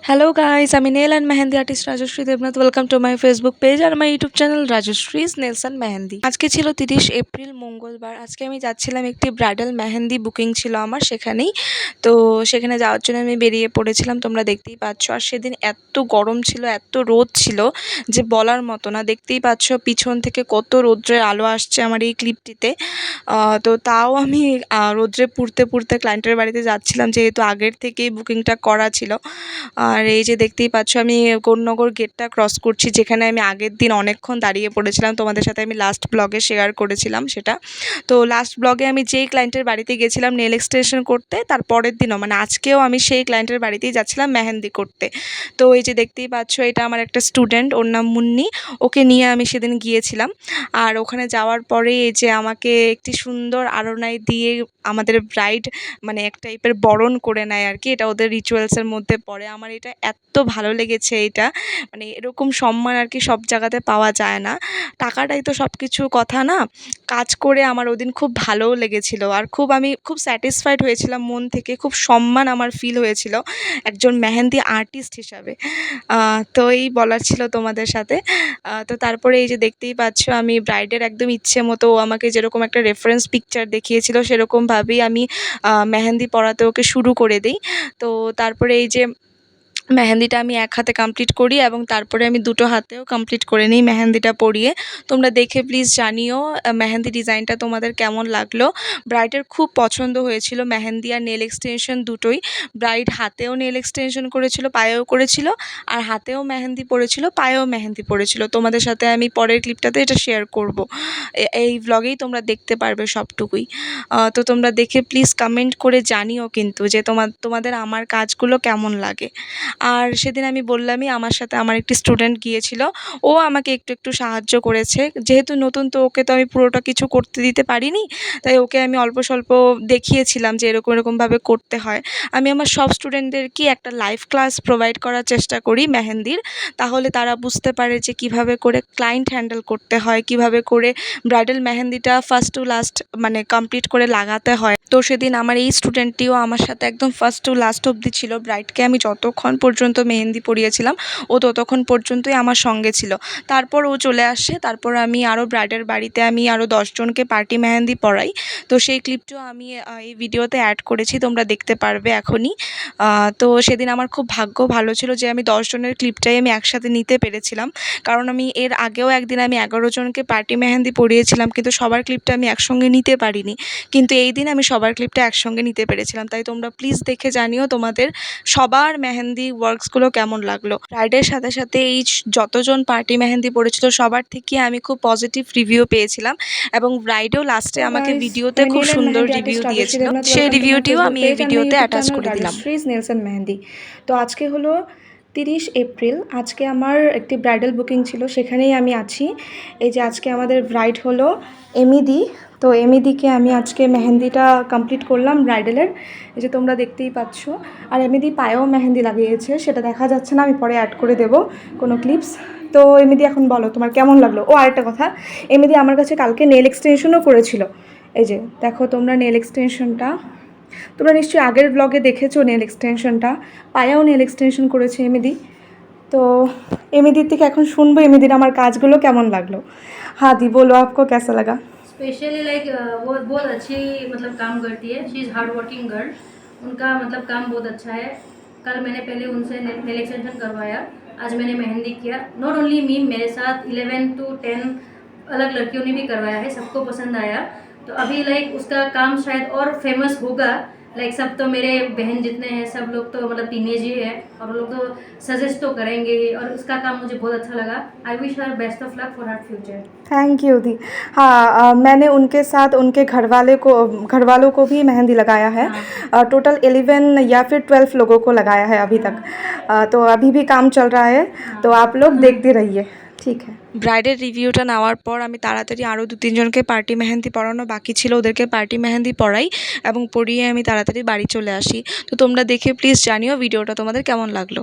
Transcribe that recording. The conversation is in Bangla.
Hello guys, I'm Nail and Mehendi artist Rajashri Devnath. Welcome to my Facebook page and my YouTube channel Rajashri's Nails and Mehendi. আজকে ছিল 30 এপ্রিল মঙ্গলবার। আজকে আমি যাচ্ছিলাম একটি ব্রাইডাল মেহেন্দি বুকিং ছিল আমার সেখানেই। তো সেখানে যাওয়ার জন্য আমি বেরিয়ে পড়েছিলাম, তোমরা দেখতেই পাচ্ছ। আর সেদিন এত গরম ছিল, এত রোদ ছিল যে বলার মতো না। দেখতেই পাচ্ছ পিছন থেকে কত রৌদ্রের আলো আসছে আমার এই ক্লিপটিতে। তো তাও আমি রৌদ্রে পুড়তে পুড়তে ক্লায়েন্টের বাড়িতে যাচ্ছিলাম, যেহেতু আগের থেকেই বুকিংটা করা ছিল। আর এই যে দেখতেই পাচ্ছ আমি কোন্নগর গেটটা ক্রস করছি, যেখানে আমি আগের দিন অনেকক্ষণ দাঁড়িয়ে পড়েছিলাম। তোমাদের সাথে আমি লাস্ট ব্লগে শেয়ার করেছিলাম সেটা। তো লাস্ট ব্লগে আমি যেই ক্লায়েন্টের বাড়িতে গেছিলাম নেল এক্সটেনশন করতে, তার পরের দিনও মানে আজকেও আমি সেই ক্লায়েন্টের বাড়িতেই যাচ্ছিলাম মেহেন্দি করতে। তো এই যে দেখতেই পাচ্ছ এটা আমার একটা স্টুডেন্ট, ওর নাম মুন্নি। ওকে নিয়ে আমি সেদিন গিয়েছিলাম। আর ওখানে যাওয়ার পরে এই যে আমাকে একটি সুন্দর আড়নাই দিয়ে আমাদের ব্রাইড মানে এক টাইপের বরণ করে নেয় আর কি। এটা ওদের রিচুয়ালসের মধ্যে পড়ে। আমার এটা এত ভালো লেগেছে, এটা মানে এরকম সম্মান আর কি সব জায়গাতে পাওয়া যায় না। টাকাটাই তো সব কিছু কথা না। কাজ করে আমার ওদিন খুব ভালোও লেগেছিল, আর আমি খুব স্যাটিসফাইড হয়েছিলাম মন থেকে। খুব সম্মান আমার ফিল হয়েছিল একজন মেহেন্দি আর্টিস্ট হিসাবে। তো এই বলার ছিল তোমাদের সাথে। তো তারপরে এই যে দেখতেই পাচ্ছ আমি ব্রাইডের একদম ইচ্ছে মতো, ও আমাকে যেরকম একটা রেফারেন্স পিকচার দেখিয়েছিল সেরকমভাবেই আমি মেহেন্দি পরাতে ওকে শুরু করে দিই। তো তারপরে এই যে মেহেন্দিটা আমি এক হাতে কমপ্লিট করি এবং তারপরে আমি দুটো হাতেও কমপ্লিট করে নিই মেহেন্দিটা পরিয়ে। তোমরা দেখে প্লিজ জানিও মেহেন্দি ডিজাইনটা তোমাদের কেমন লাগলো। ব্রাইডের খুব পছন্দ হয়েছিল মেহেন্দি আর নেল এক্সটেনশন দুটোই। ব্রাইড হাতেও নেল এক্সটেনশন করেছিল, পায়েও করেছিল, আর হাতেও মেহেন্দি পড়েছিল, পায়েও মেহেন্দি পড়েছিল। তোমাদের সাথে আমি পরের ক্লিপটাতে এটা শেয়ার করব। এই ব্লগেই তোমরা দেখতে পারবে সবটুকুই। তো তোমরা দেখে প্লিজ কমেন্ট করে জানিও কিন্তু যে তোমাদের আমার কাজগুলো কেমন লাগে। আর সেদিন আমি বললামই আমার সাথে আমার একটি স্টুডেন্ট গিয়েছিল, ও আমাকে একটু একটু সাহায্য করেছে। যেহেতু নতুন তো ওকে তো আমি পুরোটা কিছু করতে দিতে পারিনি, তাই ওকে আমি অল্প স্বল্প দেখিয়েছিলাম যে এরকম এরকমভাবে করতে হয়। আমি আমার সব স্টুডেন্টদেরকেই একটা লাইভ ক্লাস প্রোভাইড করার চেষ্টা করি মেহেন্দির, তাহলে তারা বুঝতে পারে যে কিভাবে করে ক্লায়েন্ট হ্যান্ডেল করতে হয়, কিভাবে করে ব্রাইডাল মেহেন্দিটা ফার্স্ট টু লাস্ট মানে কমপ্লিট করে লাগাতে হয়। তো সেদিন আমার এই স্টুডেন্টটিও আমার সাথে একদম ফার্স্ট টু লাস্ট অবধি ছিল। ব্রাইডকে আমি যতক্ষণ পর্যন্ত মেহেন্দি পরিয়েছিলাম ও ততক্ষণ পর্যন্তই আমার সঙ্গে ছিল। তারপর ও চলে আসে, তারপর আমি আরও ব্রাইডের বাড়িতে আমি আরও 10 জনকে পার্টি মেহেন্দি পরাই। তো সেই ক্লিপটাও আমি এই ভিডিওতে অ্যাড করেছি, তোমরা দেখতে পারবে এখনই। তো সেদিন আমার খুব ভাগ্য ভালো ছিল যে আমি 10 জনের ক্লিপটাই আমি একসাথে নিতে পেরেছিলাম। কারণ আমি এর আগেও একদিন আমি 11 জনকে পার্টি মেহেন্দি পরিয়েছিলাম, কিন্তু সবার ক্লিপটা আমি একসঙ্গে নিতে পারিনি। কিন্তু এই দিন আমি সবার ক্লিপটা একসঙ্গে নিতে পেরেছিলাম। তাই তোমরা প্লিজ দেখে জানিও তোমাদের সবার মেহেন্দি ওয়ার্কসগুলো কেমন লাগলো। ব্রাইডের সাথে সাথে এই যতজন পার্টি মেহেন্দি পড়েছিল সবার থেকে আমি খুব পজিটিভ রিভিউ পেয়েছিলাম, এবং ব্রাইডও লাস্টে আমাকে ভিডিওতে খুব সুন্দর রিভিউ দিয়েছিল। সেই রিভিউটিও আমি এই ভিডিওতে অ্যাটাচ করে দিলাম। রাজশ্রীজ নেলস অ্যান্ড মেহেন্দি। তো আজকে হলো 30 এপ্রিল। আজকে আমার একটি ব্রাইডাল বুকিং ছিল, সেখানেই আমি আছি। এই যে আজকে আমাদের ব্রাইড হলো এমিদি। তো এমিদিকে আমি আজকে মেহেন্দিটা কমপ্লিট করলাম ব্রাইডালের। এই যে তোমরা দেখতেই পাচ্ছ। আর এমিদি পায়েও মেহেন্দি লাগিয়েছে, সেটা দেখা যাচ্ছে না, আমি পরে অ্যাড করে দেবো কোনো ক্লিপস। তো এমিদি এখন বলো তোমার কেমন লাগলো। ও আরেকটা কথা, এমিদি আমার কাছে কালকে নেল এক্সটেনশনও করেছিল। এই যে দেখো তোমরা নেল এক্সটেনশনটা, তোমরা নিশ্চয়ই আগের ব্লগে দেখেছো নেল এক্সটেনশনটা। পায়েও নেল এক্সটেনশন করেছে এমিদি। তো এমিদির থেকে এখন শুনবো এমিদির আমার কাজগুলো কেমন লাগলো। हाँ दी बोलो, आपको कैसा लगा। स्पेशली लाइक वो बहुत अच्छी मतलब काम करती है। She is hard working girl. उनका मतलब काम बहुत अच्छा है। कल मैंने पहले उनसे नेल एक्सटेंशन करवाया, आज मैंने मेहंदी किया। नॉट ओनली मी, मेरे साथ 11 to 10 अलग लड़कियों ने भी करवाया है, सबको पसंद आया। तो अभी लाइक उसका काम शायद और फेमस होगा। लाइक सब तो मेरे बहन जितने हैं सब लोग तो मतलब टीनेज ही है, और वो लोग तो सजेस्ट तो करेंगे ही। और उसका काम मुझे बहुत अच्छा लगा। I wish her best of luck for her future. Thank you दी। हाँ मैंने उनके साथ उनके घर वालों को भी मेहंदी लगाया है। टोटल 11 या फिर 12 लोगों को लगाया है अभी तक। तो अभी भी काम चल रहा है, तो आप लोग देखते रहिए, ঠিক আছে। ব্রাইডের রিভিউটা নেওয়ার পর আমি তাড়াতাড়ি আরও 2-3 জনকে পার্টি মেহেন্দি পরানো বাকি ছিল, ওদেরকে পার্টি মেহেন্দি পরাই এবং পরিয়ে আমি তাড়াতাড়ি বাড়ি চলে আসি। তো তোমরা দেখে প্লিজ জানিও ভিডিওটা তোমাদের কেমন লাগলো।